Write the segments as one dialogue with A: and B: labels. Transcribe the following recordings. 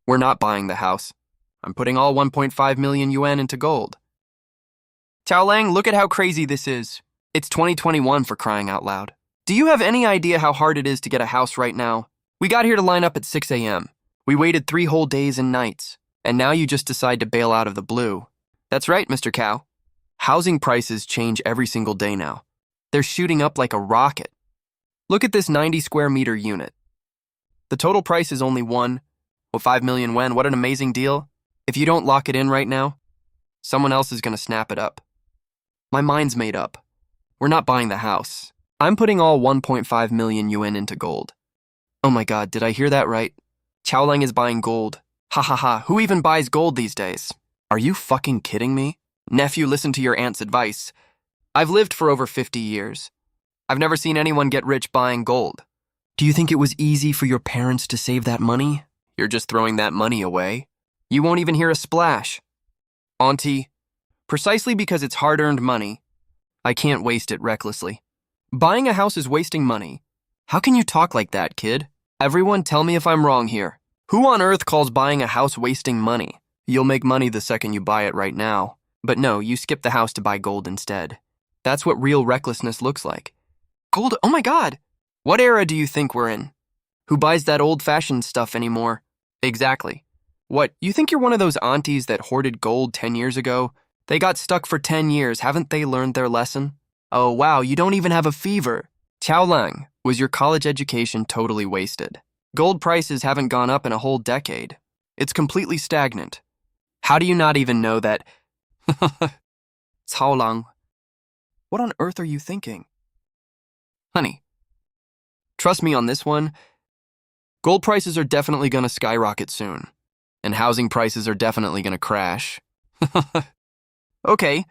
A: We're not buying the house. I'm putting all 1.5 million yuan into gold. Cao Lang, look at how crazy this is. It's 2021 for crying out loud. Do you have any idea how hard it is to get a house right now? We got here to line up at 6 a.m. We waited 3 whole days and nights, and now you just decide to bail out of the blue. That's right, Mr. Cao. Housing prices change every single day now. They're shooting up like a rocket. Look at this 90 square meter unit. The total price is only 5 million yuan. What an amazing deal. If you don't lock it in right now, someone else is going to snap it up. My mind's made up. We're not buying the house. I'm putting all 1.5 million yuan into gold. Oh my god, did I hear that right? Cao Lang is buying gold. Ha ha ha, who even buys gold these days? Are you fucking kidding me? Nephew, listen to your aunt's advice. I've lived for over 50 years. I've never seen anyone get rich buying gold. Do you think it was easy for your parents to save that money? You're just throwing that money away. You won't even hear a splash. Auntie, precisely because it's hard-earned money, I can't waste it recklessly. Buying a house is wasting money. How can you talk like that, kid? Everyone tell me if I'm wrong here. Who on earth calls buying a house wasting money? You'll make money the second you buy it right now. But no, you skip the house to buy gold instead. That's what real recklessness looks like. Gold? Oh my god! What era do you think we're in? Who buys that old-fashioned stuff anymore? Exactly. What, you think you're one of those aunties that hoarded gold 10 years ago? They got stuck for 10 years, haven't they learned their lesson? Oh wow, you don't even have a fever. Cao Lang, was your college education totally wasted? Gold prices haven't gone up in a whole decade. It's completely stagnant. How do you not even know that? Cao Lang, what on earth are you thinking? Honey, trust me on this one. Gold prices are definitely gonna skyrocket soon. And housing prices are definitely gonna crash. Okay.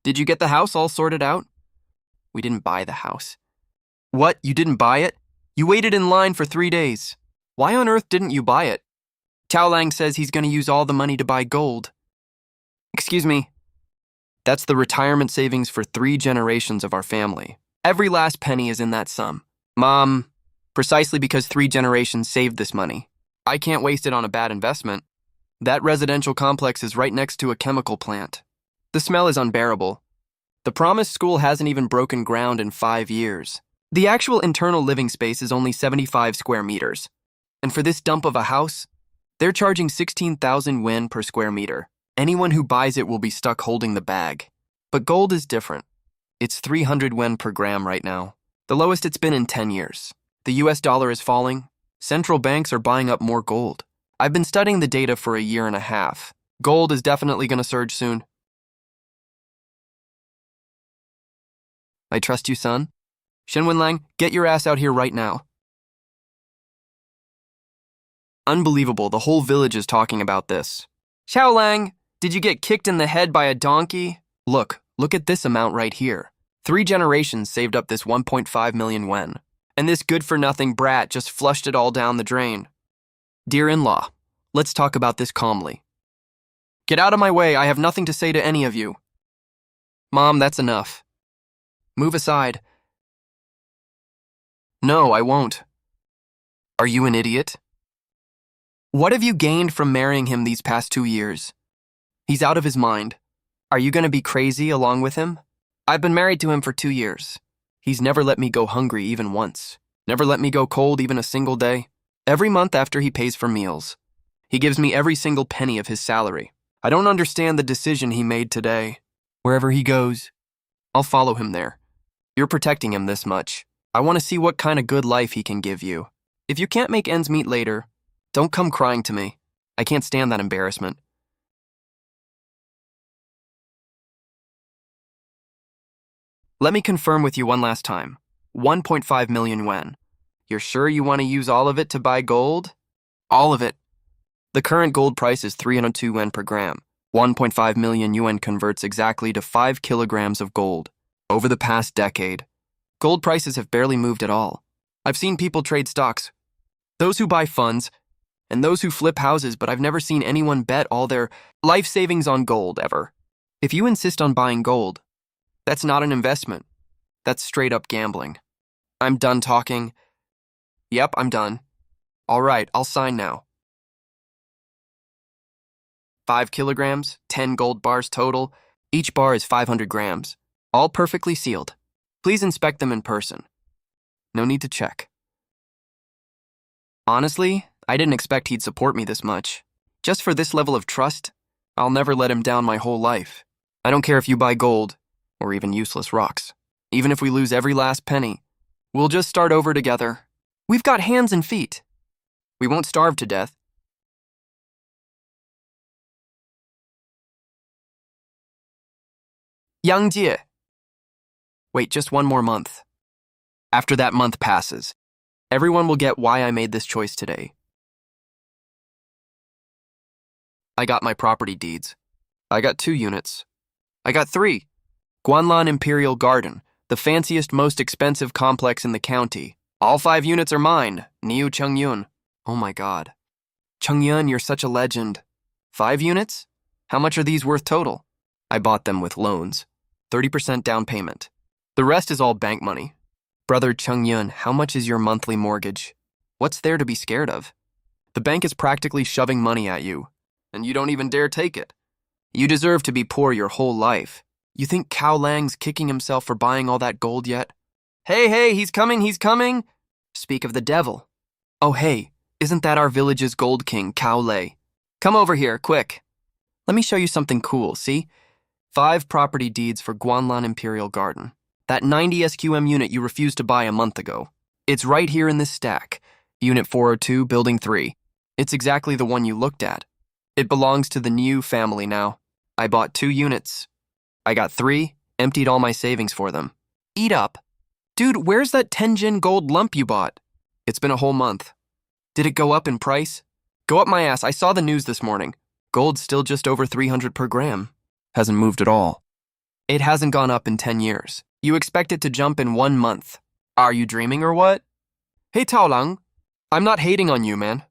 A: Did you get the house all sorted out? We didn't buy the house. What, you didn't buy it? You waited in line for 3 days. Why on earth didn't you buy it? Cao Lang says he's gonna use all the money to buy gold. Excuse me. That's the retirement savings for 3 generations of our family. Every last penny is in that sum. Mom, precisely because 3 generations saved this money. I can't waste it on a bad investment. That residential complex is right next to a chemical plant. The smell is unbearable. The promised school hasn't even broken ground in 5 years. The actual internal living space is only 75 square meters. And for this dump of a house, they're charging 16,000 yuan per square meter. Anyone who buys it will be stuck holding the bag. But gold is different. It's 300 yuan per gram right now, the lowest it's been in 10 years. The US dollar is falling. Central banks are buying up more gold. I've been studying the data for a year and a half. Gold is definitely going to surge soon. I trust you, son. Lang, get your ass out here right now. Unbelievable, the whole village is talking about this. Cao Lang, did you get kicked in the head by a donkey? Look at this amount right here. 3 generations saved up this 1.5 million yuan. And this good-for-nothing brat just flushed it all down the drain. Dear in-law, let's talk about this calmly. Get out of my way, I have nothing to say to any of you. Mom, that's enough. Move aside. No, I won't. Are you an idiot? What have you gained from marrying him these past 2 years? He's out of his mind. Are you going to be crazy along with him? I've been married to him for 2 years. He's never let me go hungry even once. Never let me go cold even a single day. Every month after he pays for meals. He gives me every single penny of his salary. I don't understand the decision he made today. Wherever he goes, I'll follow him there. You're protecting him this much. I want to see what kind of good life he can give you. If you can't make ends meet later, don't come crying to me. I can't stand that embarrassment. Let me confirm with you one last time. 1.5 million yuan. You're sure you want to use all of it to buy gold? All of it. The current gold price is 302 yuan per gram. 1.5 million yuan converts exactly to 5 kilograms of gold. Over the past decade, gold prices have barely moved at all. I've seen people trade stocks. Those who buy funds, and those who flip houses, but I've never seen anyone bet all their life savings on gold ever. If you insist on buying gold, that's not an investment. That's straight up gambling. I'm done talking. Yep, I'm done. All right, I'll sign now. 5 kilograms, 10 gold bars total. Each bar is 500 grams. All perfectly sealed. Please inspect them in person. No need to check. Honestly, I didn't expect he'd support me this much. Just for this level of trust, I'll never let him down my whole life. I don't care if you buy gold, or even useless rocks. Even if we lose every last penny, we'll just start over together. We've got hands and feet. We won't starve to death. Yang Jie. Wait, just one more month. After that month passes, everyone will get why I made this choice today. I got my property deeds. I got 2 units. I got 3. Guanlan Imperial Garden, the fanciest, most expensive complex in the county. All 5 units are mine. Niu Chungyun. Oh my god. Chungyun, you're such a legend. 5 units? How much are these worth total? I bought them with loans. 30% down payment. The rest is all bank money. Brother Chungyun, how much is your monthly mortgage? What's there to be scared of? The bank is practically shoving money at you, and you don't even dare take it. You deserve to be poor your whole life. You think Cao Lang's kicking himself for buying all that gold yet? Hey, he's coming, he's coming! Speak of the devil. Oh hey, isn't that our village's gold king, Cao Lang? Come over here, quick. Let me show you something cool, see? 5 property deeds for Guanlan Imperial Garden. That 90 SQM unit you refused to buy a month ago. It's right here in this stack. Unit 402, Building 3. It's exactly the one you looked at. It belongs to the Niu family now. I bought 2 units. I got 3, emptied all my savings for them. Eat up. Dude, where's that Tenjin gold lump you bought? It's been a whole month. Did it go up in price? Go up my ass, I saw the news this morning. Gold's still just over 300 per gram. Hasn't moved at all. It hasn't gone up in 10 years. You expect it to jump in 1 month. Are you dreaming or what? Hey Cao Lang, I'm not hating on you, man.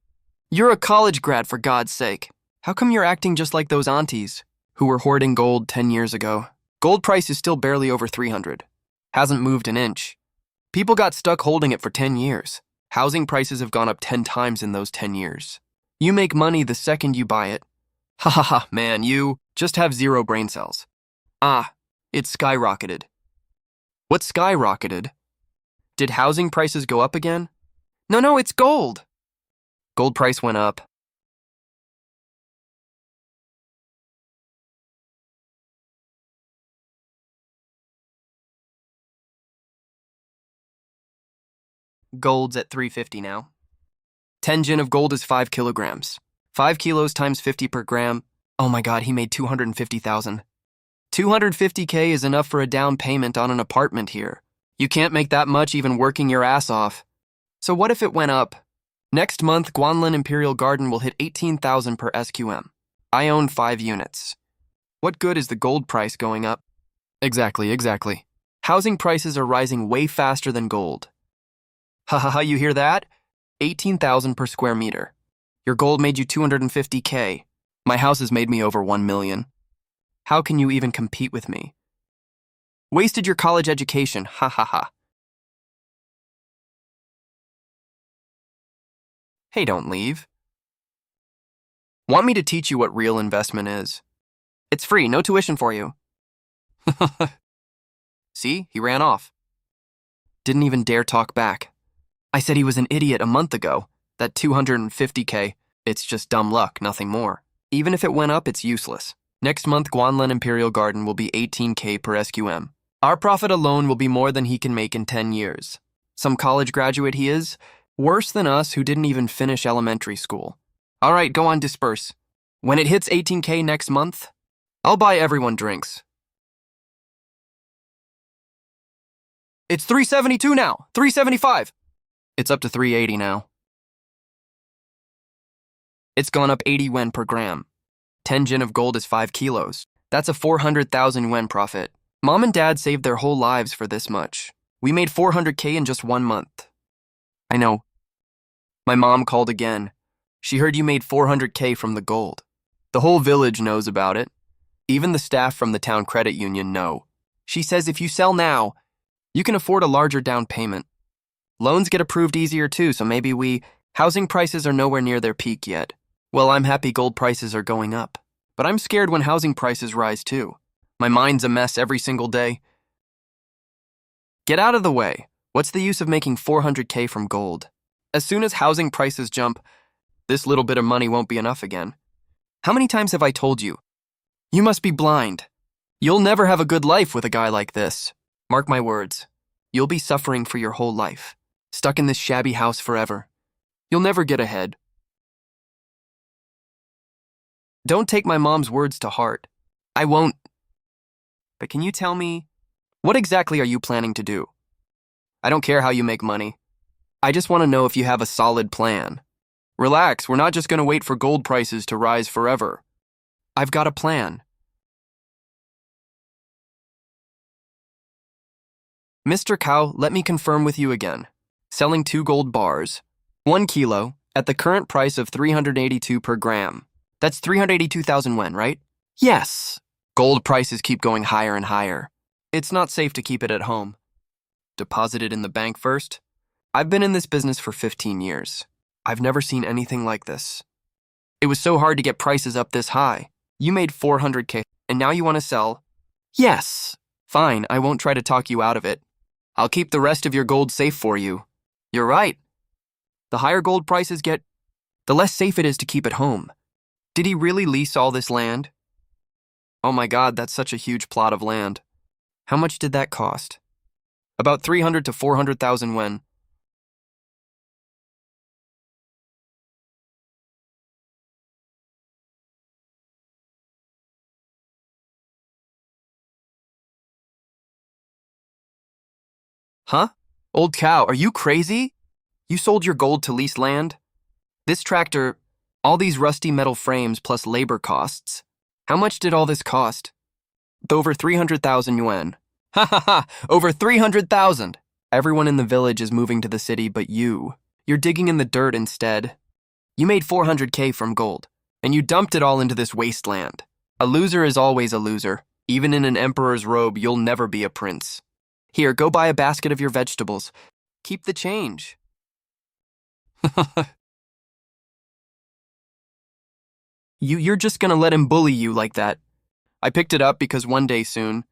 A: You're a college grad, for God's sake. How come you're acting just like those aunties who were hoarding gold 10 years ago? Gold price is still barely over 300. Hasn't moved an inch. People got stuck holding it for 10 years. Housing prices have gone up 10 times in those 10 years. You make money the second you buy it. Ha ha ha, man, you just have 0 brain cells. Ah, it's skyrocketed. What skyrocketed? Did housing prices go up again? No, it's gold. Gold price went up. Gold's at 350 now. 10 gin of gold is 5 kilograms. 5 kilos times 50 per gram. Oh my god, he made 250,000. 250K is enough for a down payment on an apartment here. You can't make that much even working your ass off. So what if it went up? Next month, Guanlan Imperial Garden will hit 18,000 per SQM. I own 5 units. What good is the gold price going up? Exactly. Housing prices are rising way faster than gold. Ha, you hear that? 18,000 per square meter. Your gold made you 250K. My house has made me over 1 million. How can you even compete with me? Wasted your college education, ha. Hey, don't leave. Want me to teach you what real investment is? It's free, no tuition for you. See, he ran off. Didn't even dare talk back. I said he was an idiot a month ago. That 250K, it's just dumb luck, nothing more. Even if it went up, it's useless. Next month, Guanlan Imperial Garden will be 18K per SQM. Our profit alone will be more than he can make in 10 years. Some college graduate he is, worse than us who didn't even finish elementary school. All right, go on, disperse. When it hits 18K next month, I'll buy everyone drinks. It's 372 now, 375. It's up to 380 now. It's gone up 80 yuan per gram. 10 gin of gold is 5 kilos. That's a 400,000 yuan profit. Mom and Dad saved their whole lives for this much. We made 400K in just 1 month. I know. My mom called again. She heard you made 400K from the gold. The whole village knows about it. Even the staff from the town credit union know. She says if you sell now, you can afford a larger down payment. Loans get approved easier too, so maybe housing prices are nowhere near their peak yet. Well, I'm happy gold prices are going up. But I'm scared when housing prices rise too. My mind's a mess every single day. Get out of the way. What's the use of making 400K from gold? As soon as housing prices jump, this little bit of money won't be enough again. How many times have I told you? You must be blind. You'll never have a good life with a guy like this. Mark my words. You'll be suffering for your whole life, stuck in this shabby house forever. You'll never get ahead. Don't take my mom's words to heart. I won't. But can you tell me, what exactly are you planning to do? I don't care how you make money. I just want to know if you have a solid plan. Relax, we're not just going to wait for gold prices to rise forever. I've got a plan. Mr. Cao, let me confirm with you again. Selling 2 gold bars, 1 kilo, at the current price of 382 per gram. That's 382,000 yuan, right? Yes. Gold prices keep going higher and higher. It's not safe to keep it at home. Deposit it in the bank first. I've been in this business for 15 years. I've never seen anything like this. It was so hard to get prices up this high. You made 400K, and now you want to sell? Yes. Fine, I won't try to talk you out of it. I'll keep the rest of your gold safe for you. You're right. The higher gold prices get, the less safe it is to keep at home. Did he really lease all this land? Oh my God, that's such a huge plot of land. How much did that cost? About 300 to 400,000 yuan. Huh? Old cow, are you crazy? You sold your gold to lease land? This tractor, all these rusty metal frames plus labor costs. How much did all this cost? Over 300,000 yuan. Ha ha ha! Over 300,000! Everyone in the village is moving to the city but you. You're digging in the dirt instead. You made 400K from gold, and you dumped it all into this wasteland. A loser is always a loser. Even in an emperor's robe, you'll never be a prince. Here, go buy a basket of your vegetables. Keep the change. You're just gonna let him bully you like that. I picked it up because one day soon,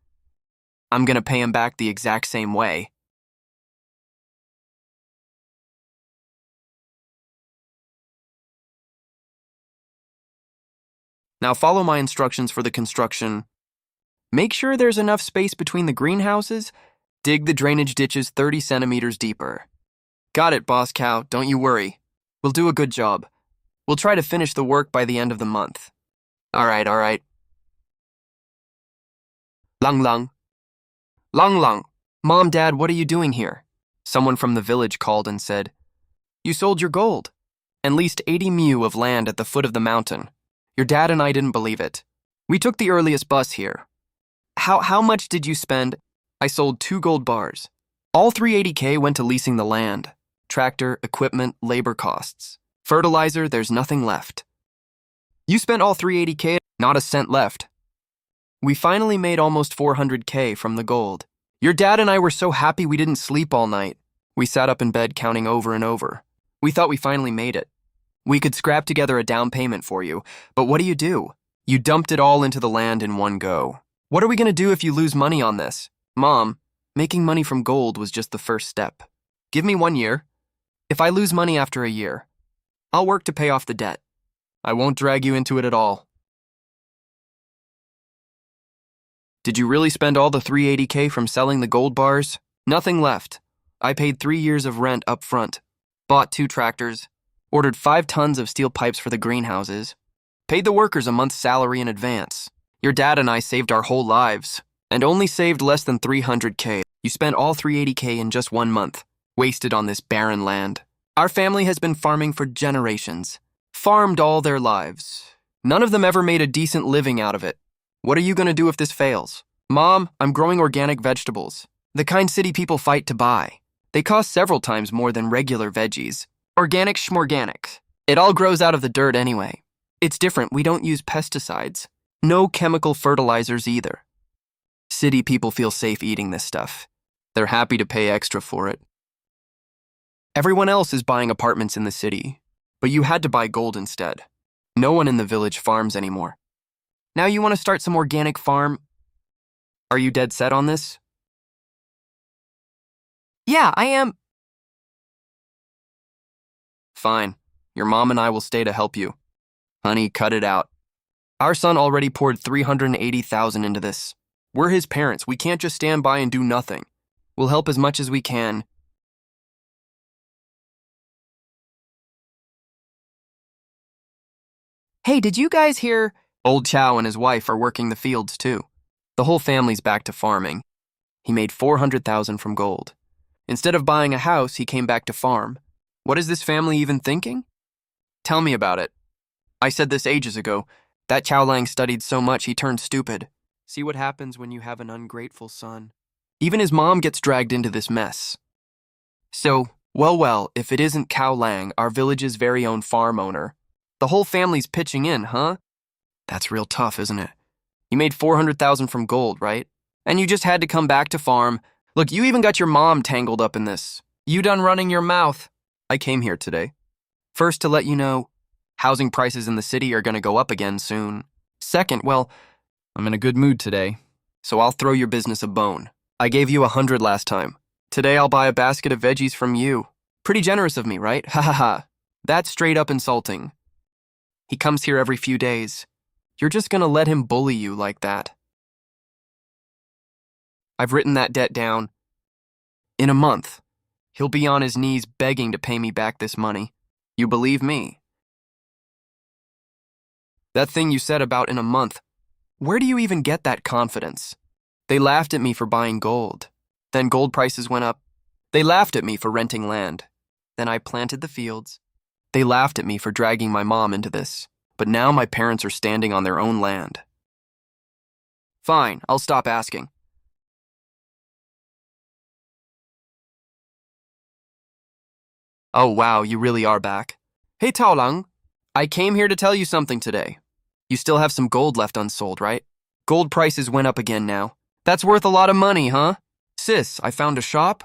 A: I'm gonna pay him back the exact same way. Now follow my instructions for the construction. Make sure there's enough space between the greenhouses. Dig the drainage ditches 30 centimeters deeper. Got it, Boss Cow, don't you worry. We'll do a good job. We'll try to finish the work by the end of the month. All right. Lang Lang. Lang Lang. Mom, Dad, what are you doing here? Someone from the village called and said, you sold your gold and leased 80 mu of land at the foot of the mountain. Your dad and I didn't believe it. We took the earliest bus here. How much did you spend? I sold 2 gold bars. All 380K went to leasing the land. Tractor, equipment, labor costs. Fertilizer, there's nothing left. You spent all 380K, not a cent left. We finally made almost 400K from the gold. Your dad and I were so happy we didn't sleep all night. We sat up in bed counting over and over. We thought we finally made it. We could scrap together a down payment for you, but what do? You dumped it all into the land in one go. What are we going to do if you lose money on this? Mom, making money from gold was just the first step. Give me 1 year. If I lose money after a year, I'll work to pay off the debt. I won't drag you into it at all. Did you really spend all the 380K from selling the gold bars? Nothing left. I paid 3 years of rent up front, bought 2 tractors, ordered 5 tons of steel pipes for the greenhouses, paid the workers a month's salary in advance. Your dad and I saved our whole lives, and only saved less than 300K. You spent all 380K in just 1 month, wasted on this barren land. Our family has been farming for generations, farmed all their lives. None of them ever made a decent living out of it. What are you going to do if this fails? Mom, I'm growing organic vegetables, the kind city people fight to buy. They cost several times more than regular veggies. Organic schmorganic. It all grows out of the dirt anyway. It's different, we don't use pesticides. No chemical fertilizers either. City people feel safe eating this stuff. They're happy to pay extra for it. Everyone else is buying apartments in the city, but you had to buy gold instead. No one in the village farms anymore. Now you want to start some organic farm? Are you dead set on this? Yeah, I am. Fine. Your mom and I will stay to help you. Honey, cut it out. Our son already poured $380,000 into this. We're his parents. We can't just stand by and do nothing. We'll help as much as we can. Hey, did you guys hear? Old Chow and his wife are working the fields too. The whole family's back to farming. He made $400,000 from gold. Instead of buying a house, he came back to farm. What is this family even thinking? Tell me about it. I said this ages ago. That Cao Lang studied so much he turned stupid. See what happens when you have an ungrateful son. Even his mom gets dragged into this mess. So, well, if it isn't Cao Lang, our village's very own farm owner. The whole family's pitching in, huh? That's real tough, isn't it? You made $400,000 from gold, right? And you just had to come back to farm. Look, you even got your mom tangled up in this. You done running your mouth. I came here today. First, to let you know, housing prices in the city are going to go up again soon. Second, well, I'm in a good mood today, so I'll throw your business a bone. I gave you 100 last time. Today I'll buy a basket of veggies from you. Pretty generous of me, right? Ha ha ha. That's straight up insulting. He comes here every few days. You're just going to let him bully you like that. I've written that debt down. In a month, he'll be on his knees begging to pay me back this money. You believe me? That thing you said about in a month, where do you even get that confidence? They laughed at me for buying gold. Then gold prices went up. They laughed at me for renting land. Then I planted the fields. They laughed at me for dragging my mom into this. But now my parents are standing on their own land. Fine, I'll stop asking. Oh wow, you really are back. Hey Cao Lang, I came here to tell you something today. You still have some gold left unsold, right? Gold prices went up again now. That's worth a lot of money, huh? Sis, I found a shop.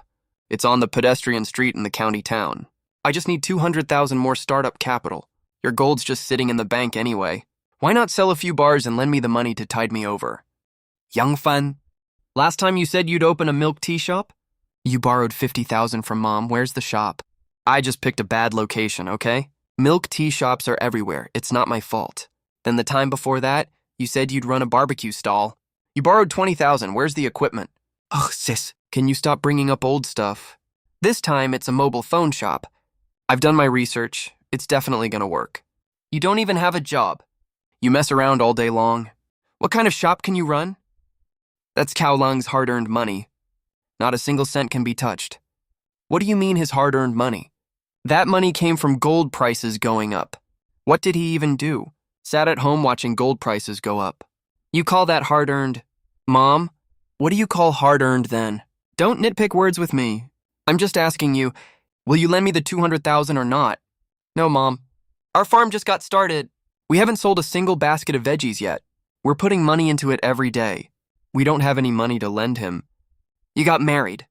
A: It's on the pedestrian street in the county town. I just need 200,000 more startup capital. Your gold's just sitting in the bank anyway. Why not sell a few bars and lend me the money to tide me over? Young Fan, last time you said you'd open a milk tea shop? You borrowed 50,000 from Mom. Where's the shop? I just picked a bad location, okay? Milk tea shops are everywhere. It's not my fault. Then the time before that, you said you'd run a barbecue stall. You borrowed 20,000. Where's the equipment? Oh, sis, can you stop bringing up old stuff? This time, it's a mobile phone shop. I've done my research. It's definitely gonna work. You don't even have a job. You mess around all day long. What kind of shop can you run? That's Cao Lang's hard-earned money. Not a single cent can be touched. What do you mean his hard-earned money? That money came from gold prices going up. What did he even do? Sat at home watching gold prices go up. You call that hard-earned? Mom, what do you call hard-earned then? Don't nitpick words with me. I'm just asking you, will you lend me the 200,000 or not? No, Mom. Our farm just got started. We haven't sold a single basket of veggies yet. We're putting money into it every day. We don't have any money to lend him. You got married.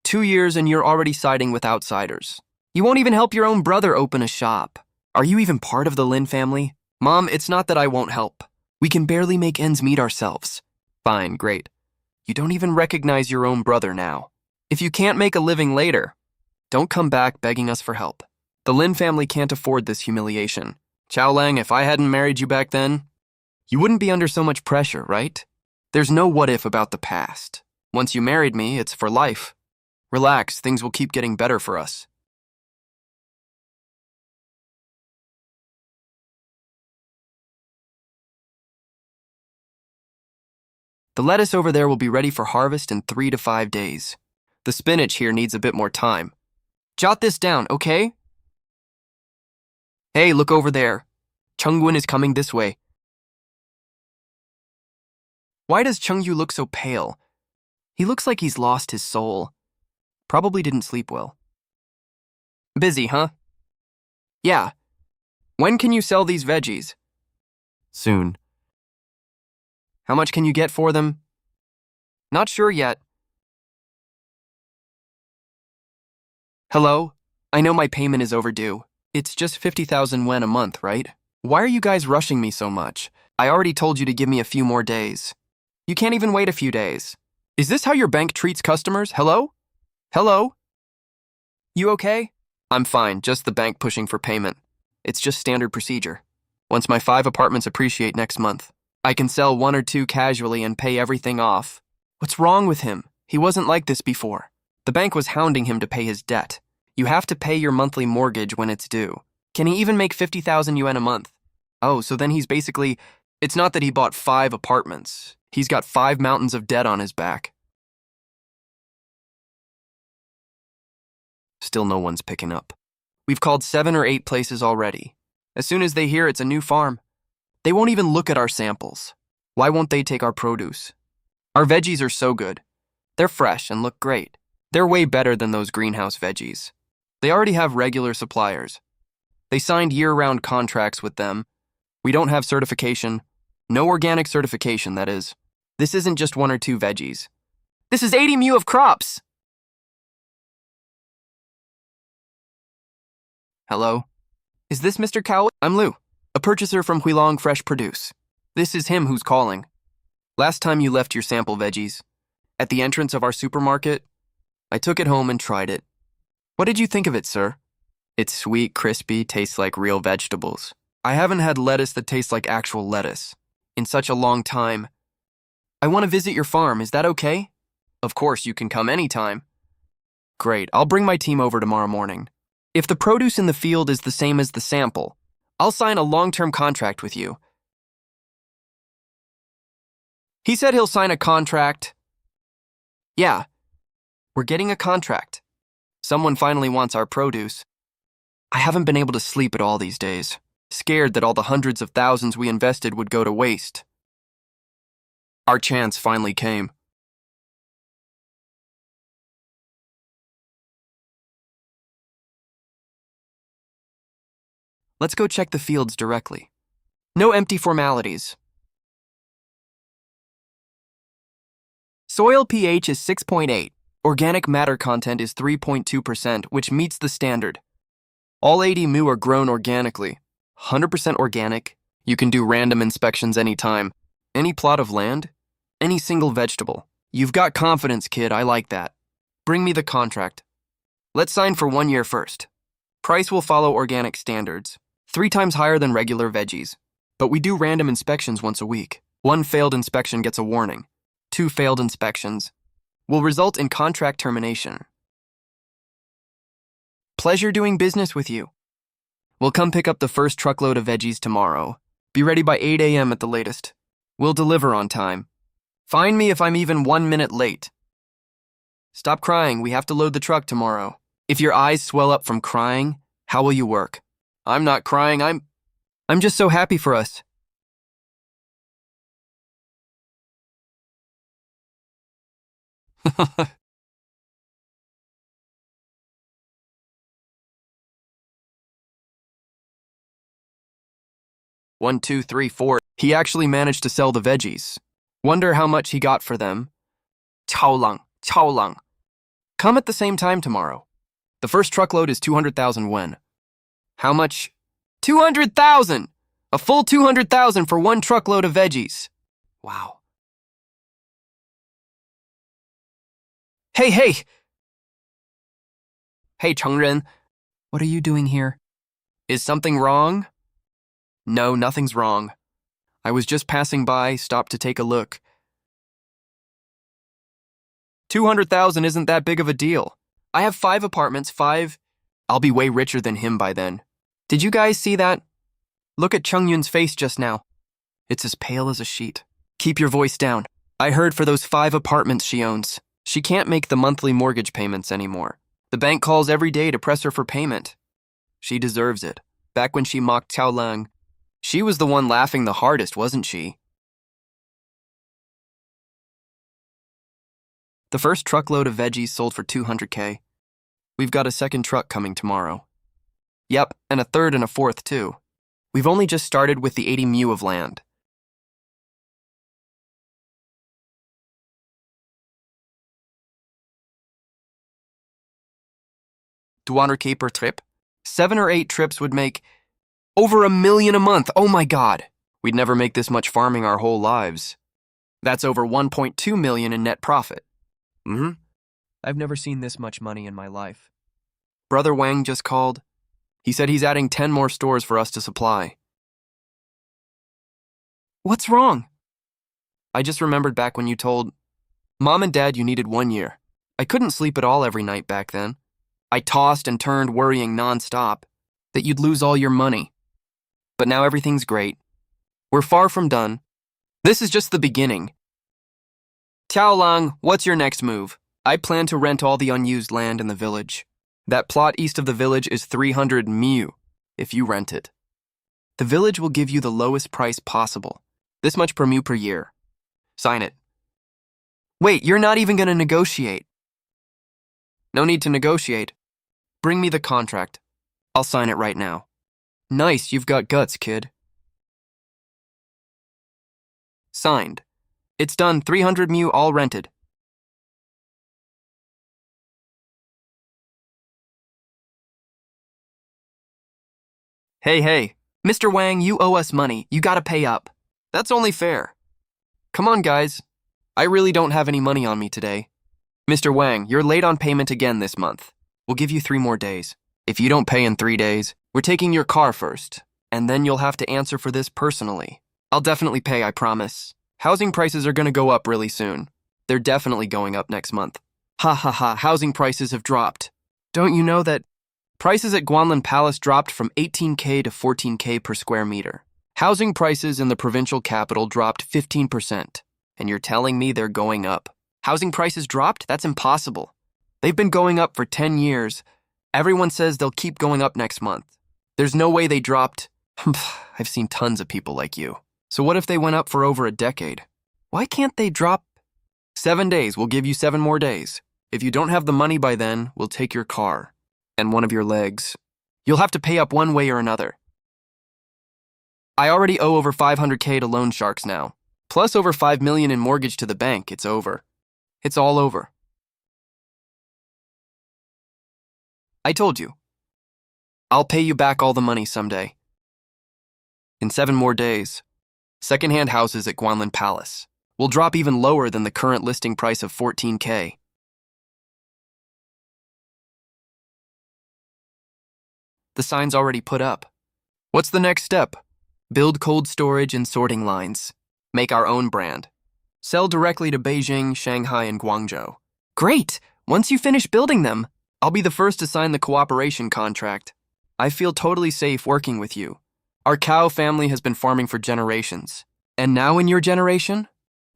A: 2 years and you're already siding with outsiders. You won't even help your own brother open a shop. Are you even part of the Lin family? Mom, it's not that I won't help. We can barely make ends meet ourselves. Fine, great. You don't even recognize your own brother now. If you can't make a living later, don't come back begging us for help. The Lin family can't afford this humiliation. Cao Lang, if I hadn't married you back then, you wouldn't be under so much pressure, right? There's no what if about the past. Once you married me, it's for life. Relax, things will keep getting better for us. The lettuce over there will be ready for harvest in 3 to 5 days. The spinach here needs a bit more time. Jot this down, okay? Hey, look over there. Chungwon is coming this way. Why does Chungyu look so pale? He looks like he's lost his soul. Probably didn't sleep well. Busy, huh? Yeah. When can you sell these veggies? Soon. How much can you get for them? Not sure yet. Hello? I know my payment is overdue. It's just 50,000 yuan a month, right? Why are you guys rushing me so much? I already told you to give me a few more days. You can't even wait a few days. Is this how your bank treats customers? Hello? Hello? You okay? I'm fine, just the bank pushing for payment. It's just standard procedure. Once my 5 apartments appreciate next month, I can sell 1 or 2 casually and pay everything off. What's wrong with him? He wasn't like this before. The bank was hounding him to pay his debt. You have to pay your monthly mortgage when it's due. Can he even make 50,000 yuan a month? Oh, so then he's basically... It's not that he bought 5 apartments. He's got 5 mountains of debt on his back. Still no one's picking up. We've called 7 or 8 places already. As soon as they hear it's a new farm, they won't even look at our samples. Why won't they take our produce? Our veggies are so good. They're fresh and look great. They're way better than those greenhouse veggies. They already have regular suppliers. They signed year-round contracts with them. We don't have certification. No organic certification, that is. This isn't just 1 or 2 veggies. This is 80 mu of crops! Hello? Is this Mr. Cao? I'm Lu, a purchaser from Huilong Fresh Produce. This is him who's calling. Last time you left your sample veggies, at the entrance of our supermarket, I took it home and tried it. What did you think of it, sir? It's sweet, crispy, tastes like real vegetables. I haven't had lettuce that tastes like actual lettuce in such a long time. I want to visit your farm, is that okay? Of course, you can come anytime. Great, I'll bring my team over tomorrow morning. If the produce in the field is the same as the sample, I'll sign a long-term contract with you. He said he'll sign a contract. Yeah, we're getting a contract. Someone finally wants our produce. I haven't been able to sleep at all these days, scared that all the hundreds of thousands we invested would go to waste. Our chance finally came. Let's go check the fields directly. No empty formalities. Soil pH is 6.8. Organic matter content is 3.2%, which meets the standard. All 80 mu are grown organically. 100% organic. You can do random inspections anytime. Any plot of land, any single vegetable. You've got confidence, kid. I like that. Bring me the contract. Let's sign for 1 year first. Price will follow organic standards. 3 times higher than regular veggies. But we do random inspections once a week. 1 failed inspection gets a warning. 2 failed inspections will result in contract termination. Pleasure doing business with you. We'll come pick up the first truckload of veggies tomorrow. Be ready by 8 a.m. at the latest. We'll deliver on time. Find me if I'm even 1 minute late. Stop crying, we have to load the truck tomorrow. If your eyes swell up from crying, how will you work? I'm not crying, I'm just so happy for us. One, two, three, four. He actually managed to sell the veggies. Wonder how much he got for them. Cao Lang, Cao Lang. Come at the same time tomorrow. The first truckload is 200,000 yuan. How much? 200,000! A full 200,000 for 1 truckload of veggies. Wow. Hey! Hey, Chengren. What are you doing here? Is something wrong? No, nothing's wrong. I was just passing by, stopped to take a look. 200,000 isn't that big of a deal. I have 5 apartments, 5... I'll be way richer than him by then. Did you guys see that? Look at Chung Yun's face just now. It's as pale as a sheet. Keep your voice down. I heard for those 5 apartments she owns. She can't make the monthly mortgage payments anymore. The bank calls every day to press her for payment. She deserves it. Back when she mocked Cao Lang, she was the one laughing the hardest, wasn't she? The first truckload of veggies sold for 200K. We've got a second truck coming tomorrow. Yep, and a third and a fourth too. We've only just started with the 80 mu of land. 200K per trip. 7 or 8 trips would make over $1 million a month. Oh my God. We'd never make this much farming our whole lives. That's over 1.2 million in net profit. I've never seen this much money in my life. Brother Wang just called. He said he's adding 10 more stores for us to supply. What's wrong? I just remembered back when you told Mom and Dad you needed 1 year. I couldn't sleep at all every night back then. I tossed and turned worrying nonstop that you'd lose all your money. But now everything's great. We're far from done. This is just the beginning. Cao Lang, what's your next move? I plan to rent all the unused land in the village. That plot east of the village is 300 mu if you rent it. The village will give you the lowest price possible. This much per mu per year. Sign it. Wait, you're not even going to negotiate. No need to negotiate. Bring me the contract. I'll sign it right now. Nice, you've got guts, kid. Signed. It's done, 300 mu all rented. Hey, Mr. Wang, you owe us money. You gotta pay up. That's only fair. Come on, guys. I really don't have any money on me today. Mr. Wang, you're late on payment again this month. We'll give you 3 more days. If you don't pay in 3 days, we're taking your car first, and then you'll have to answer for this personally. I'll definitely pay, I promise. Housing prices are gonna go up really soon. They're definitely going up next month. Ha, housing prices have dropped. Don't you know that prices at Guanlin Palace dropped from 18K to 14K per square meter? Housing prices in the provincial capital dropped 15%, and you're telling me they're going up. Housing prices dropped? That's impossible. They've been going up for 10 years. Everyone says they'll keep going up next month. There's no way they dropped. I've seen tons of people like you. So what if they went up for over a decade? Why can't they drop? 7 days, we'll give you 7 more days. If you don't have the money by then, we'll take your car and one of your legs. You'll have to pay up one way or another. I already owe over 500K to loan sharks now, plus over 5 million in mortgage to the bank. It's over. It's all over. I told you. I'll pay you back all the money someday. In 7 more days, second-hand houses at Guanlin Palace will drop even lower than the current listing price of 14K. The sign's already put up. What's the next step? Build cold storage and sorting lines. Make our own brand. Sell directly to Beijing, Shanghai, and Guangzhou. Great! Once you finish building them, I'll be the first to sign the cooperation contract. I feel totally safe working with you. Our cow family has been farming for generations. And now in your generation,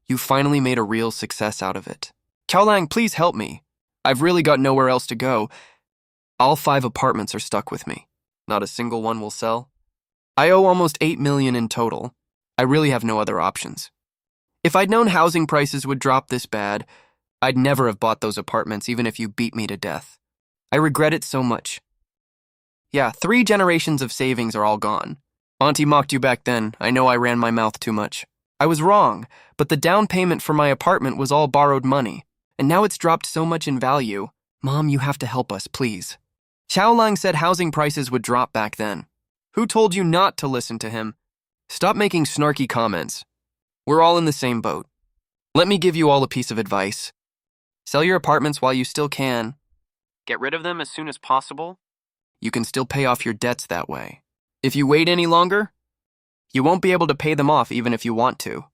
A: you finally made a real success out of it. Cao Lang, please help me. I've really got nowhere else to go. All 5 apartments are stuck with me. Not a single one will sell. I owe almost 8 million in total. I really have no other options. If I'd known housing prices would drop this bad, I'd never have bought those apartments even if you beat me to death. I regret it so much. Yeah, 3 generations of savings are all gone. Auntie mocked you back then. I know I ran my mouth too much. I was wrong, but the down payment for my apartment was all borrowed money, and now it's dropped so much in value. Mom, you have to help us, please. Cao Lang said housing prices would drop back then. Who told you not to listen to him? Stop making snarky comments. We're all in the same boat. Let me give you all a piece of advice. Sell your apartments while you still can. Get rid of them as soon as possible. You can still pay off your debts that way. If you wait any longer, you won't be able to pay them off even if you want to.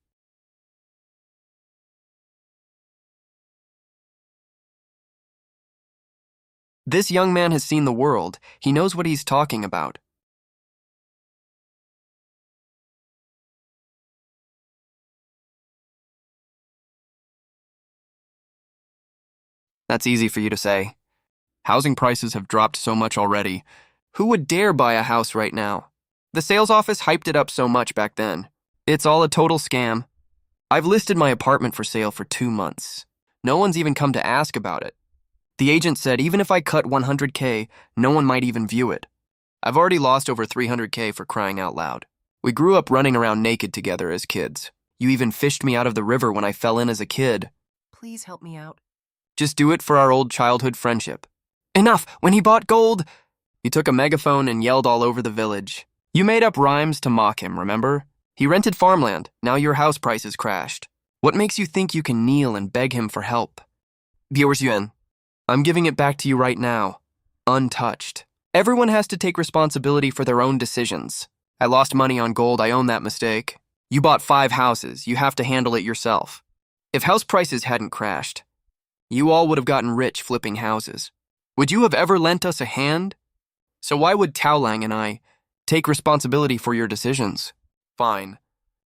A: This young man has seen the world. He knows what he's talking about. That's easy for you to say. Housing prices have dropped so much already. Who would dare buy a house right now? The sales office hyped it up so much back then. It's all a total scam. I've listed my apartment for sale for 2 months. No one's even come to ask about it. The agent said even if I cut 100K, no one might even view it. I've already lost over 300K for crying out loud. We grew up running around naked together as kids. You even fished me out of the river when I fell in as a kid.
B: Please help me out.
A: Just do it for our old childhood friendship. Enough! When he bought gold, you took a megaphone and yelled all over the village. You made up rhymes to mock him, remember? He rented farmland, now your house prices crashed. What makes you think you can kneel and beg him for help? Viewers Yuan, I'm giving it back to you right now, untouched. Everyone has to take responsibility for their own decisions. I lost money on gold, I own that mistake. You bought 5 houses, you have to handle it yourself. If house prices hadn't crashed, you all would have gotten rich flipping houses. Would you have ever lent us a hand? So why would Cao Lang and I take responsibility for your decisions? Fine.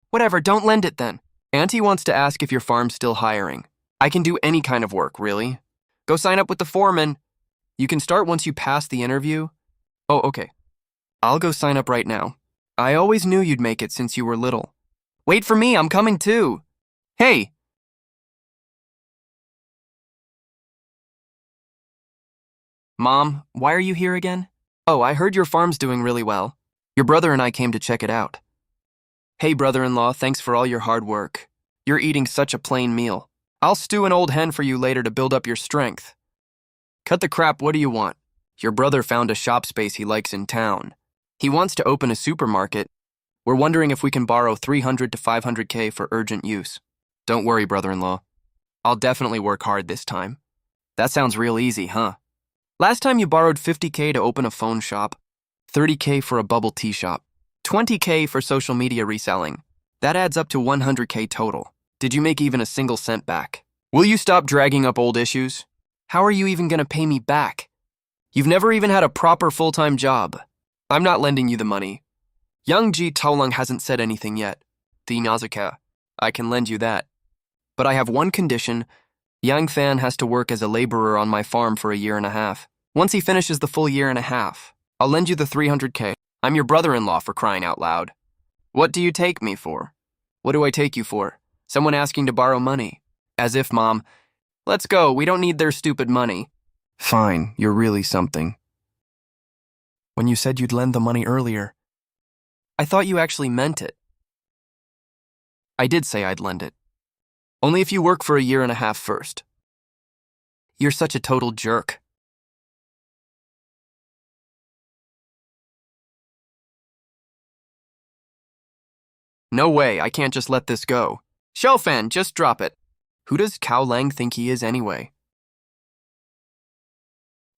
A: Whatever, don't lend it then. Auntie wants to ask if your farm's still hiring. I can do any kind of work, really. Go sign up with the foreman. You can start once you pass the interview. Oh, okay. I'll go sign up right now. I always knew you'd make it since you were little. Wait for me, I'm coming too. Hey! Mom, why are you here again? Oh, I heard your farm's doing really well. Your brother and I came to check it out. Hey, brother-in-law, thanks for all your hard work. You're eating such a plain meal. I'll stew an old hen for you later to build up your strength. Cut the crap, what do you want? Your brother found a shop space he likes in town. He wants to open a supermarket. We're wondering if we can borrow 300 to 500K for urgent use. Don't worry, brother-in-law. I'll definitely work hard this time. That sounds real easy, huh? Last time you borrowed 50K to open a phone shop, 30K for a bubble tea shop, 20K for social media reselling. That adds up to 100K total. Did you make even a single cent back? Will you stop dragging up old issues? How are you even gonna pay me back? You've never even had a proper full-time job. I'm not lending you the money. Young Cao Lang hasn't said anything yet. I can lend you that. But I have one condition. Yang Fan has to work as a laborer on my farm for a year and a half. Once he finishes the full year and a half, I'll lend you the 300K. I'm your brother-in-law, for crying out loud. What do you take me for? What do I take you for? Someone asking to borrow money. As if, Mom. Let's go, we don't need their stupid money. Fine, you're really something. When you said you'd lend the money earlier, I thought you actually meant it. I did say I'd lend it. Only if you work for a year and a half first. You're such a total jerk. No way, I can't just let this go. Fan, just drop it. Who does Cao Lang think he is anyway?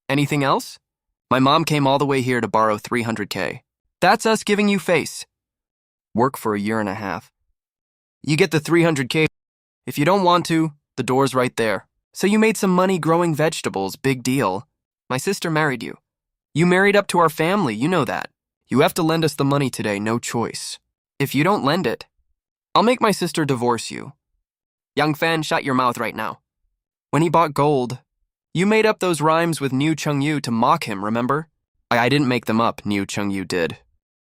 A: Anything else? My mom came all the way here to borrow 300K. That's us giving you face. Work for a year and a half. You get the 300K. If you don't want to, the door's right there. So you made some money growing vegetables, big deal. My sister married you. You married up to our family, you know that. You have to lend us the money today, no choice. If you don't lend it, I'll make my sister divorce you. Young Fan, shut your mouth right now. When he bought gold, you made up those rhymes with New Chung-yu to mock him, remember? I didn't make them up, New Chung-yu did.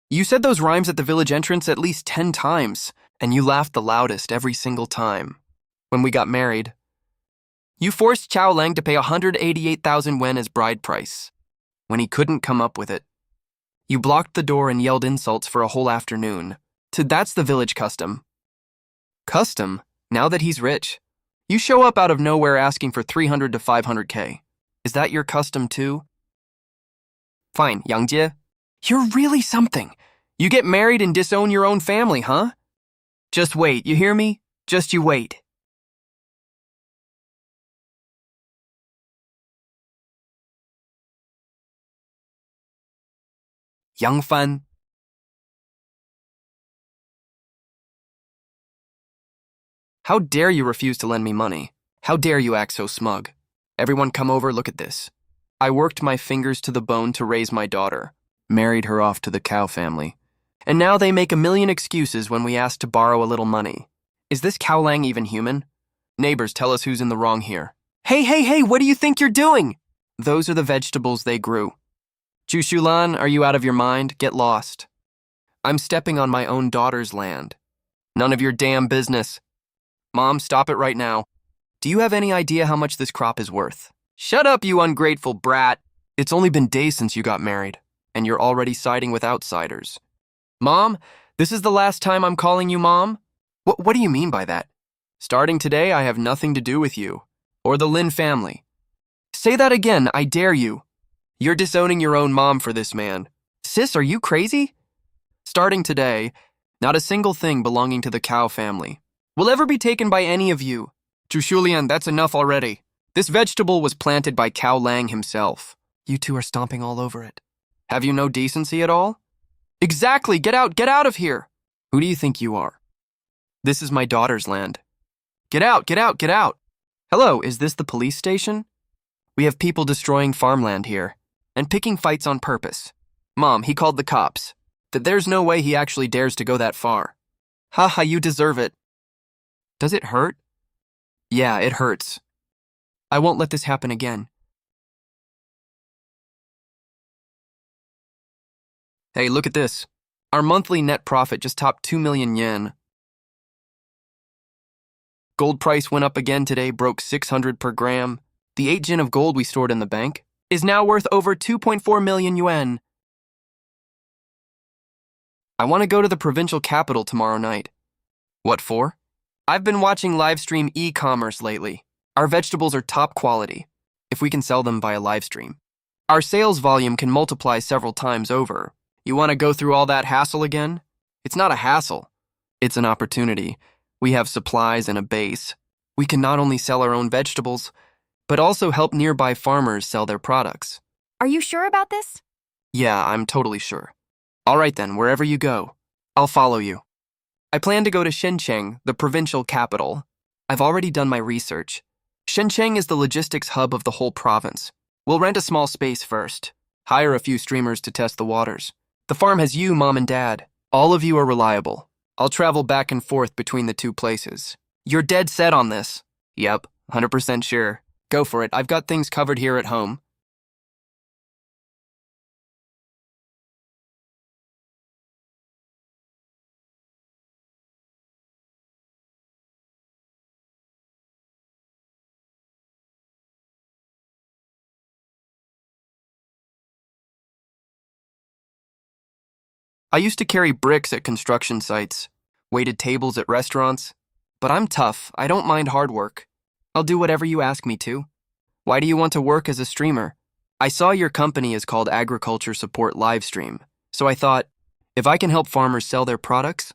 A: You said those rhymes at the village entrance at least 10 times, and you laughed the loudest every single time. When we got married, you forced Cao Lang to pay 188,000 yuan as bride price. When he couldn't come up with it, you blocked the door and yelled insults for a whole afternoon. That's the village custom. Custom? Now that he's rich, you show up out of nowhere asking for 300 to 500K. Is that your custom too? Fine, Yang Jie. You're really something. You get married and disown your own family, huh? Just wait, you hear me? Just you wait. Yang Fan. How dare you refuse to lend me money? How dare you act so smug? Everyone come over, look at this. I worked my fingers to the bone to raise my daughter, married her off to the Cao family. And now they make a million excuses when we ask to borrow a little money. Is this Cao Lang even human? Neighbors, tell us who's in the wrong here. Hey, what do you think you're doing? Those are the vegetables they grew. Jushulan, are you out of your mind? Get lost. I'm stepping on my own daughter's land. None of your damn business. Mom, stop it right now. Do you have any idea how much this crop is worth? Shut up, you ungrateful brat. It's only been days since you got married, and you're already siding with outsiders. Mom, this is the last time I'm calling you Mom? What do you mean by that? Starting today, I have nothing to do with you, or the Lin family. Say that again, I dare you. You're disowning your own mom for this man. Sis, are you crazy? Starting today, not a single thing belonging to the Cao family will ever be taken by any of you. Julian, that's enough already. This vegetable was planted by Cao Lang himself. You two are stomping all over it. Have you no decency at all? Exactly, get out of here. Who do you think you are? This is my daughter's land. Get out. Hello, is this the police station? We have people destroying farmland here and picking fights on purpose. Mom, he called the cops. There's no way he actually dares to go that far. Haha, you deserve it. Does it hurt? Yeah, it hurts. I won't let this happen again. Hey, look at this. Our monthly net profit just topped 2 million yen. Gold price went up again today, broke 600 per gram. The 8 gin of gold we stored in the bank is now worth over 2.4 million yuan. I want to go to the provincial capital tomorrow night. What for? I've been watching live stream e-commerce lately. Our vegetables are top quality, if we can sell them via live stream. Our sales volume can multiply several times over. You want to go through all that hassle again? It's not a hassle. It's an opportunity. We have supplies and a base. We can not only sell our own vegetables, but also help nearby farmers sell their products.
B: Are you sure about this?
A: Yeah, I'm totally sure. All right then, wherever you go, I'll follow you. I plan to go to Shenzhen, the provincial capital. I've already done my research. Shenzhen is the logistics hub of the whole province. We'll rent a small space first, hire a few streamers to test the waters. The farm has you, Mom and Dad. All of you are reliable. I'll travel back and forth between the two places. You're dead set on this? Yep, 100% sure. Go for it. I've got things covered here at home. I used to carry bricks at construction sites, waited tables at restaurants, but I'm tough. I don't mind hard work. I'll do whatever you ask me to. Why do you want to work as a streamer? I saw your company is called Agriculture Support Livestream, so I thought, if I can help farmers sell their products,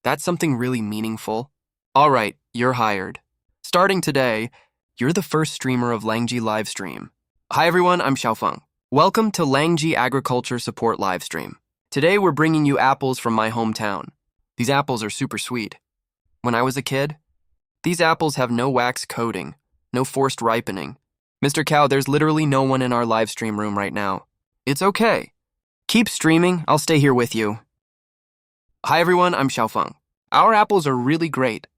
A: that's something really meaningful. All right, you're hired. Starting today, you're the first streamer of Langji Livestream. Hi everyone, I'm Xiaofeng. Welcome to Langji Agriculture Support Livestream. Today we're bringing you apples from my hometown. These apples are super sweet. When I was a kid, these apples have no wax coating, no forced ripening. Mr. Cao, there's literally no one in our live stream room right now. It's okay. Keep streaming, I'll stay here with you. Hi everyone, I'm Xiaofeng. Our apples are really great.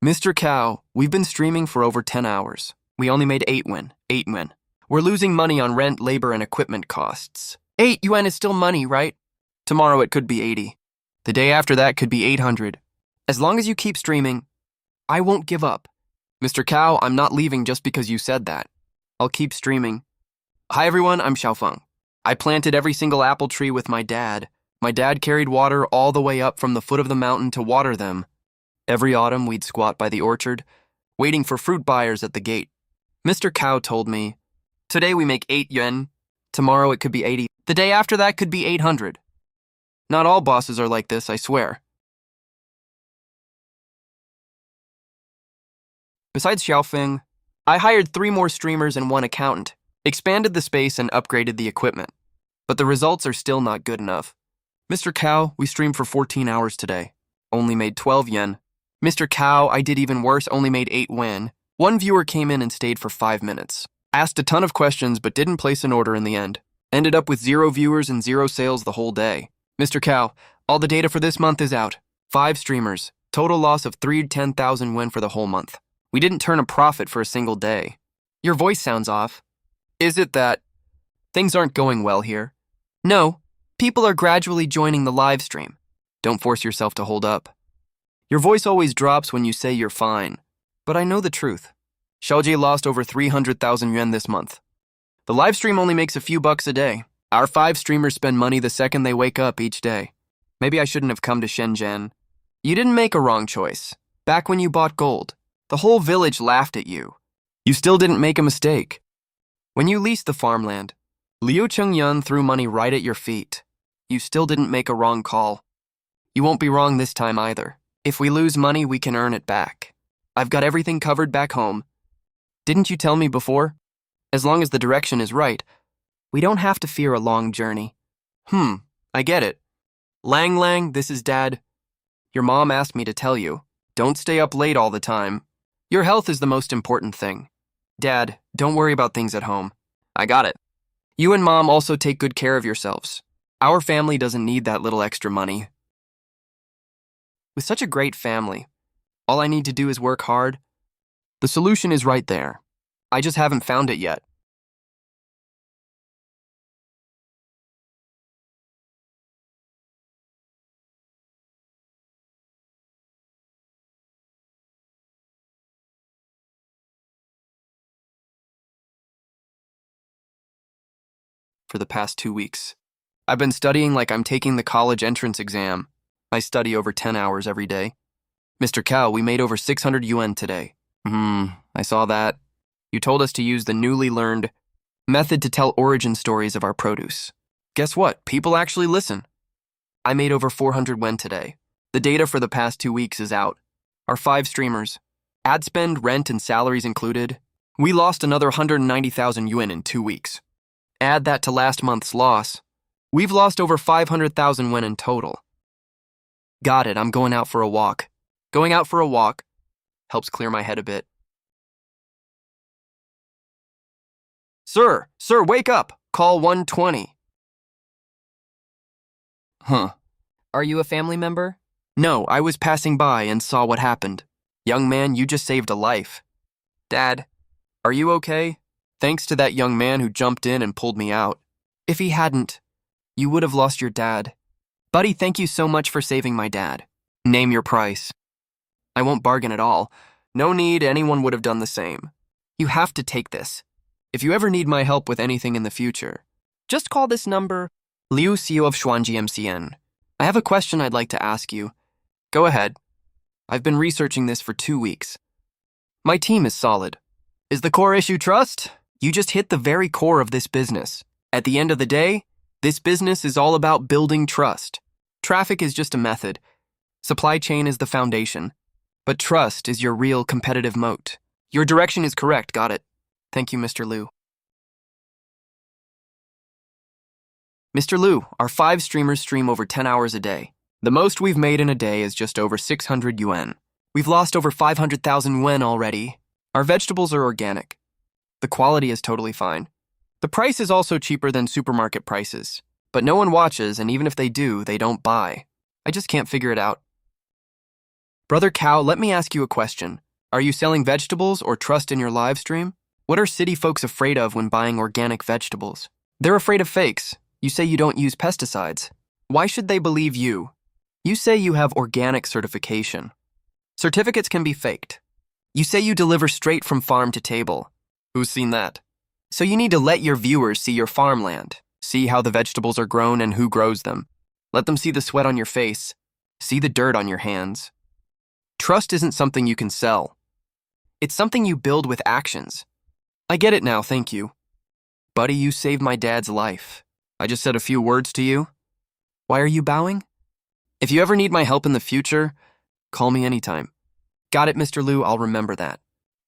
A: Mr. Cao, we've been streaming for over 10 hours. We only made 8 yuan. We're losing money on rent, labor, and equipment costs. 8 yuan is still money, right? Tomorrow it could be 80. The day after that could be 800. As long as you keep streaming, I won't give up. Mr. Cao, I'm not leaving just because you said that. I'll keep streaming. Hi everyone, I'm Xiaofeng. I planted every single apple tree with my dad. My dad carried water all the way up from the foot of the mountain to water them. Every autumn we'd squat by the orchard, waiting for fruit buyers at the gate. Mr. Cao told me, today we make 8 yuan. Tomorrow it could be 80. The day after that could be 800. Not all bosses are like this, I swear. Besides Xiaofeng, I hired 3 more streamers and 1 accountant, expanded the space and upgraded the equipment. But the results are still not good enough. Mr. Cao, we streamed for 14 hours today. Only made 12 yen. Mr. Cao, I did even worse, only made 8 yuan. 1 viewer came in and stayed for 5 minutes. Asked a ton of questions but didn't place an order in the end. Ended up with 0 viewers and 0 sales the whole day. Mr. Cao, all the data for this month is out. 5 streamers. Total loss of 310,000 yuan for the whole month. We didn't turn a profit for a single day. Your voice sounds off. Is it that things aren't going well here? No, people are gradually joining the live stream. Don't force yourself to hold up. Your voice always drops when you say you're fine. But I know the truth. Xiaojie lost over 300,000 yuan this month. The live stream only makes a few bucks a day. Our 5 streamers spend money the second they wake up each day. Maybe I shouldn't have come to Shenzhen. You didn't make a wrong choice. Back when you bought gold, the whole village laughed at you. You still didn't make a mistake. When you leased the farmland, Liu Chungyun threw money right at your feet. You still didn't make a wrong call. You won't be wrong this time either. If we lose money, we can earn it back. I've got everything covered back home. Didn't you tell me before? As long as the direction is right, we don't have to fear a long journey. I get it. Lang, this is Dad. Your mom asked me to tell you, don't stay up late all the time. Your health is the most important thing. Dad, don't worry about things at home. I got it. You and Mom also take good care of yourselves. Our family doesn't need that little extra money. With such a great family, all I need to do is work hard. The solution is right there. I just haven't found it yet. For the past 2 weeks. I've been studying like I'm taking the college entrance exam. I study over 10 hours every day. Mr. Cao, we made over 600 yuan today. I saw that. You told us to use the newly learned method to tell origin stories of our produce. Guess what? People actually listen. I made over 400 yuan today. The data for the past 2 weeks is out. Our 5 streamers, ad spend, rent, and salaries included, we lost another 190,000 yuan in 2 weeks. Add that to last month's loss. We've lost over 500,000 yuan in total. Got it, I'm going out for a walk. Going out for a walk helps clear my head a bit. Sir, wake up. Call 120. Are you a family member? No, I was passing by and saw what happened. Young man, you just saved a life. Dad, are you okay? Thanks to that young man who jumped in and pulled me out. If he hadn't, you would have lost your dad. Buddy, thank you so much for saving my dad. Name your price. I won't bargain at all. No need, anyone would have done the same. You have to take this. If you ever need my help with anything in the future, just call this number. Liu, CEO of Xuanji MCN. I have a question I'd like to ask you. Go ahead. I've been researching this for 2 weeks. My team is solid. Is the core issue trust? You just hit the very core of this business. At the end of the day, this business is all about building trust. Traffic is just a method. Supply chain is the foundation. But trust is your real competitive moat. Your direction is correct, got it. Thank you, Mr. Liu. Mr. Liu, our 5 streamers stream over 10 hours a day. The most we've made in a day is just over 600 yuan. We've lost over 500,000 yuan already. Our vegetables are organic. The quality is totally fine. The price is also cheaper than supermarket prices. But no one watches, and even if they do, they don't buy. I just can't figure it out. Brother Cao, let me ask you a question. Are you selling vegetables or trust in your live stream? What are city folks afraid of when buying organic vegetables? They're afraid of fakes. You say you don't use pesticides. Why should they believe you? You say you have organic certification. Certificates can be faked. You say you deliver straight from farm to table. Who's seen that? So you need to let your viewers see your farmland, see how the vegetables are grown and who grows them. Let them see the sweat on your face, see the dirt on your hands. Trust isn't something you can sell. It's something you build with actions. I get it now, thank you. Buddy, you saved my dad's life. I just said a few words to you. Why are you bowing? If you ever need my help in the future, call me anytime. Got it, Mr. Liu, I'll remember that.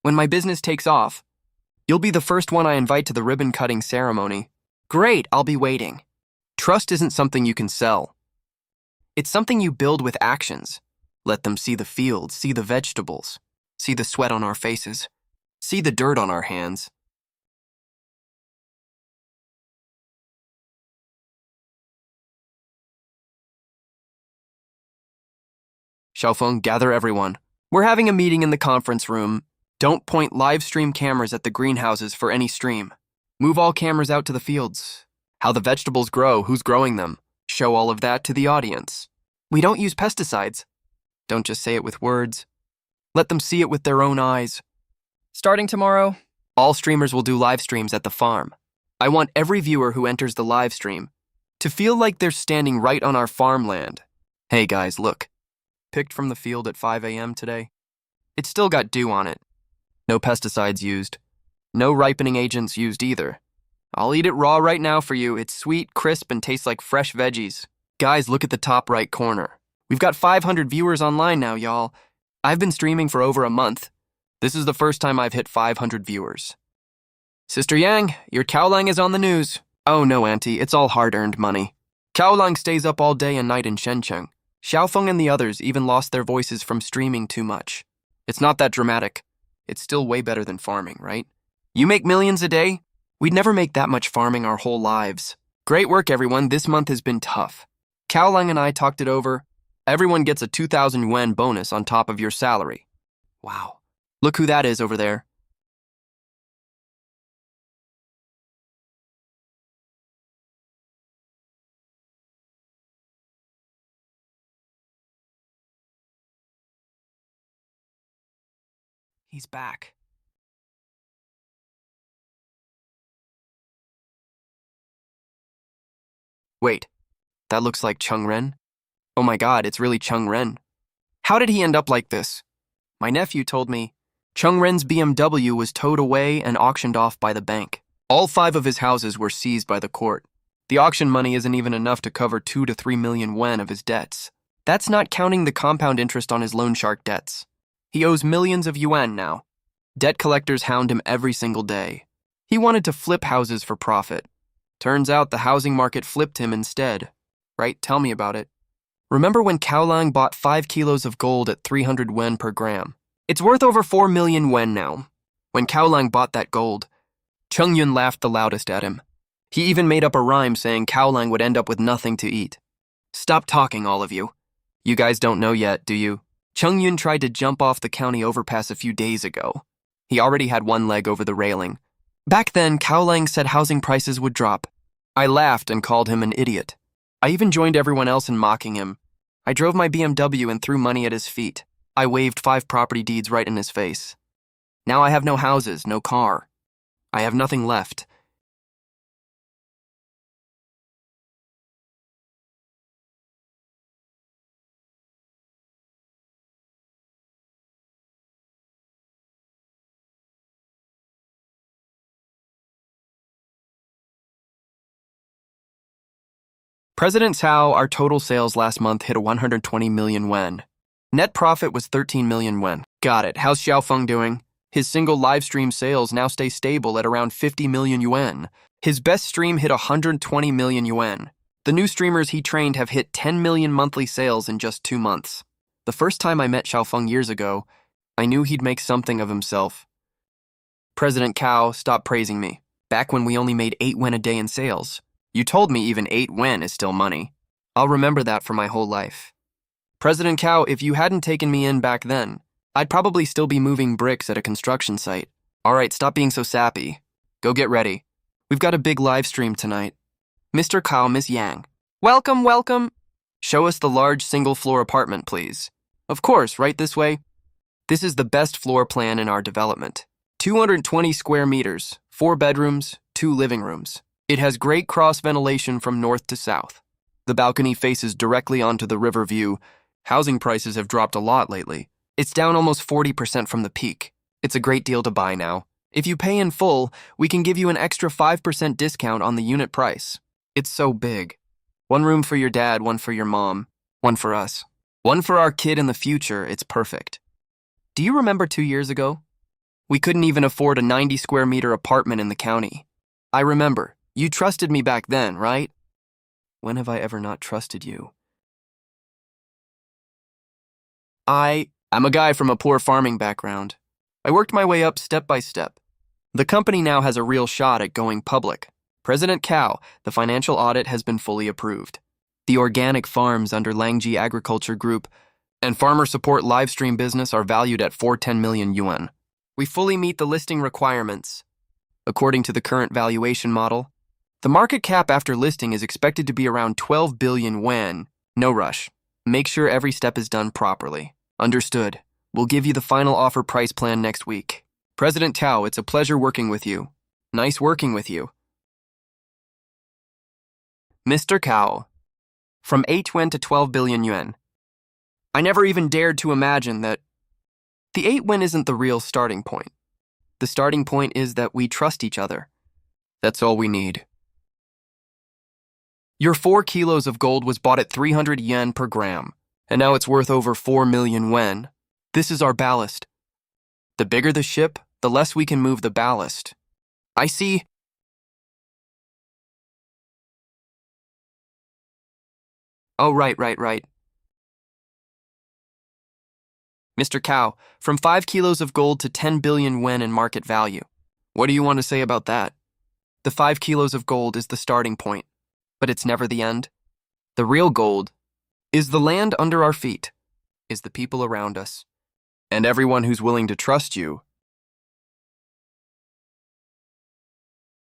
A: When my business takes off, you'll be the first one I invite to the ribbon-cutting ceremony. Great, I'll be waiting. Trust isn't something you can sell. It's something you build with actions. Let them see the fields, see the vegetables, see the sweat on our faces, see the dirt on our hands. Xiaofeng, gather everyone. We're having a meeting in the conference room. Don't point live stream cameras at the greenhouses for any stream. Move all cameras out to the fields. How the vegetables grow, who's growing them. Show all of that to the audience. We don't use pesticides. Don't just say it with words. Let them see it with their own eyes. Starting tomorrow, all streamers will do live streams at the farm. I want every viewer who enters the live stream to feel like they're standing right on our farmland. Hey guys, look. Picked from the field at 5 a.m. today. It's still got dew on it. No pesticides used. No ripening agents used either. I'll eat it raw right now for you. It's sweet, crisp, and tastes like fresh veggies. Guys, look at the top right corner. We've got 500 viewers online now, y'all. I've been streaming for over a month. This is the first time I've hit 500 viewers. Sister Yang, your Cao Lang is on the news. Oh no, Auntie, it's all hard-earned money. Cao Lang stays up all day and night in Shenzhen. Xiaofeng and the others even lost their voices from streaming too much. It's not that dramatic. It's still way better than farming, right? You make millions a day? We'd never make that much farming our whole lives. Great work, everyone. This month has been tough. Cao Lang and I talked it over. Everyone gets a 2,000 yuan bonus on top of your salary. Wow. Look who that is over there. He's back. Wait, that looks like Chung Ren? Oh my god, it's really Chung Ren. How did he end up like this? My nephew told me Chung Ren's BMW was towed away and auctioned off by the bank. All 5 of his houses were seized by the court. The auction money isn't even enough to cover 2 to 3 million yuan of his debts. That's not counting the compound interest on his loan shark debts. He owes millions of yuan now. Debt collectors hound him every single day. He wanted to flip houses for profit. Turns out the housing market flipped him instead. Right? Tell me about it. Remember when Cao Lang bought 5 kilos of gold at 300 yuan per gram? It's worth over 4 million yuan now. When Cao Lang bought that gold, Chung Yun laughed the loudest at him. He even made up a rhyme saying Cao Lang would end up with nothing to eat. Stop talking, all of you. You guys don't know yet, do you? Chung Yun tried to jump off the county overpass a few days ago. He already had one leg over the railing. Back then, Cao Lang said housing prices would drop. I laughed and called him an idiot. I even joined everyone else in mocking him. I drove my BMW and threw money at his feet. I waved 5 property deeds right in his face. Now I have no houses, no car. I have nothing left. President Cao, our total sales last month hit 120 million yuan. Net profit was 13 million yuan. Got it. How's Xiaofeng doing? His single live stream sales now stay stable at around 50 million yuan. His best stream hit 120 million yuan. The new streamers he trained have hit 10 million monthly sales in just 2 months. The first time I met Xiaofeng years ago, I knew he'd make something of himself. President Cao, stop praising me. Back when we only made 8 yuan a day in sales. You told me even 8 yuan is still money. I'll remember that for my whole life. President Cao, if you hadn't taken me in back then, I'd probably still be moving bricks at a construction site. All right, stop being so sappy. Go get ready. We've got a big live stream tonight. Mr. Cao, Miss Yang. Welcome, welcome. Show us the large single-floor apartment, please. Of course, right this way. This is the best floor plan in our development. 220 square meters, 4 bedrooms, 2 living rooms. It has great cross ventilation from north to south. The balcony faces directly onto the river view. Housing prices have dropped a lot lately. It's down almost 40% from the peak. It's a great deal to buy now. If you pay in full, we can give you an extra 5% discount on the unit price. It's so big. 1 room for your dad, 1 for your mom, 1 for us. 1 for our kid in the future. It's perfect. Do you remember 2 years ago? We couldn't even afford a 90 square meter apartment in the county. I remember. You trusted me back then, right? When have I ever not trusted you? I'm a guy from a poor farming background. I worked my way up step by step. The company now has a real shot at going public. President Cao, the financial audit has been fully approved. The organic farms under Langji Agriculture Group and farmer support live stream business are valued at 410 million yuan. We fully meet the listing requirements. According to the current valuation model, the market cap after listing is expected to be around 12 billion yuan. No rush. Make sure every step is done properly. Understood. We'll give you the final offer price plan next week. President Cao, it's a pleasure working with you. Nice working with you. Mr. Cao, from 8 yuan to 12 billion yuan. I never even dared to imagine that the 8 yuan isn't the real starting point. The starting point is that we trust each other. That's all we need. Your 4 kilos of gold was bought at 300 yen per gram, and now it's worth over 4 million yuan. This is our ballast. The bigger the ship, the less we can move the ballast. I see. Oh, right. Mr. Cao, from 5 kilos of gold to 10 billion yuan in market value. What do you want to say about that? The 5 kilos of gold is the starting point, but it's never the end. The real gold is the land under our feet, is the people around us, and everyone who's willing to trust you